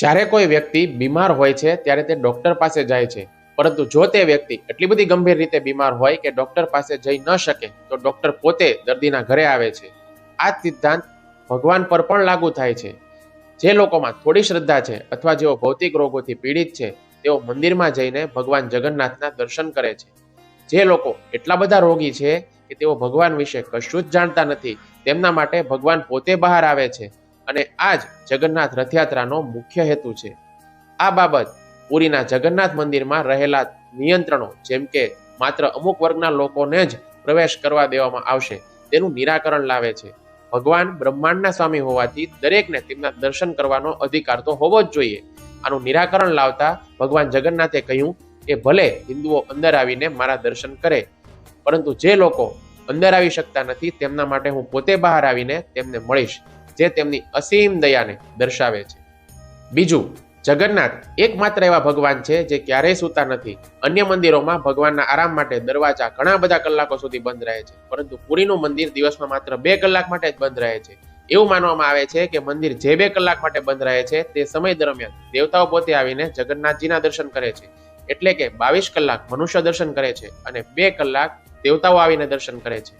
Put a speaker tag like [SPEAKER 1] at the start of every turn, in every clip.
[SPEAKER 1] જ્યારે કોઈ વ્યક્તિ બીમાર હોય છે ત્યારે તે ડોક્ટર પાસે જાય છે, પરંતુ જો તે વ્યક્તિ એટલી બધી ગંભીર રીતે બીમાર હોય કે ડોક્ટર પાસે જઈ ન શકે તો ડોક્ટર પોતે દર્દીના ઘરે આવે છે. આ જ સિદ્ધાંત ભગવાન પર પણ લાગુ થાય છે. જે લોકોમાં થોડી શ્રદ્ધા છે અથવા જેઓ ભૌતિક રોગોથી પીડિત છે, તેઓ મંદિરમાં જઈને ભગવાન જગન્નાથના દર્શન કરે છે. જે લોકો એટલા બધા રોગી છે કે તેઓ ભગવાન વિશે કશું જ જાણતા નથી, તેમના માટે ભગવાન પોતે બહાર આવે છે. અને આ જ જગન્નાથ રથયાત્રાનો મુખ્ય હેતુ છે. આ બાબત પુરીના જગન્નાથ મંદિરમાં રહેલા નિયંત્રણો, જેમ કે માત્ર અમુક વર્ગના લોકોને જ પ્રવેશ કરવા દેવામાં આવશે, તેનું નિરાકરણ લાવે છે. ભગવાન બ્રહ્માંડના સ્વામી હોવાથી દરેકને તેમના દર્શન કરવાનો અધિકાર તો હોવો જ જોઈએ. આનું નિરાકરણ લાવતા ભગવાન જગન્નાથે કહ્યું કે ભલે હિન્દુઓ અંદર આવીને મારા દર્શન કરે, પરંતુ જે લોકો અંદર આવી શકતા નથી તેમના માટે હું પોતે બહાર આવીને તેમને મળીશ, જે તેમની અસીમ દયાને દર્શાવે છે. બીજું, જગન્નાથ એકમાત્ર એવા ભગવાન છે જે ક્યારેય સૂતા નથી. અન્ય મંદિરોમાં ભગવાનના આરામ માટે દરવાજા ઘણા બધા કલાકો સુધી બંધ રહે છે, પરંતુ પુરીનું મંદિર દિવસમાં માત્ર 2 કલાક માટે જ બંધ રહે છે. એવું માનવામાં આવે છે કે મંદિર જે 2 કલાક માટે બંધ રહે છે તે સમય દરમિયાન દેવતાઓ પોતે આવીને જગન્નાથજીના દર્શન કરે છે. એટલે કે 22 કલાક મનુષ્ય દર્શન કરે છે અને 2 કલાક દેવતાઓ આવીને દર્શન કરે છે.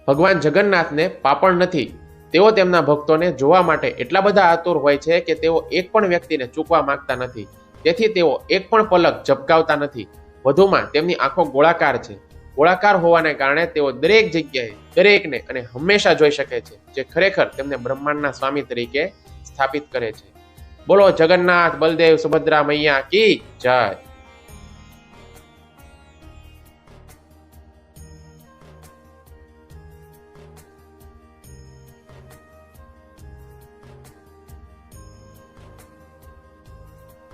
[SPEAKER 1] ભગવાન જગન્નાથને પાપણ નથી. તેઓ તેમના ભક્તોને જોવા માટે એટલા બધા આતુર હોય છે કે તેઓ એક પણ વ્યક્તિને ચૂકવા માંગતા નથી. તેથી તેઓ એક પણ પલક ઝબકાવતા નથી. વધુમાં તેમની આંખો ગોળાકાર છે. ગોળાકાર હોવાને કારણે તેઓ દરેક જગ્યાએ દરેકને અને હંમેશા જોઈ શકે છે, જે ખરેખર તેમને બ્રહ્માંડના સ્વામી તરીકે સ્થાપિત કરે છે. બોલો જગન્નાથ બલદેવ સુભદ્રા મૈયા કી જય.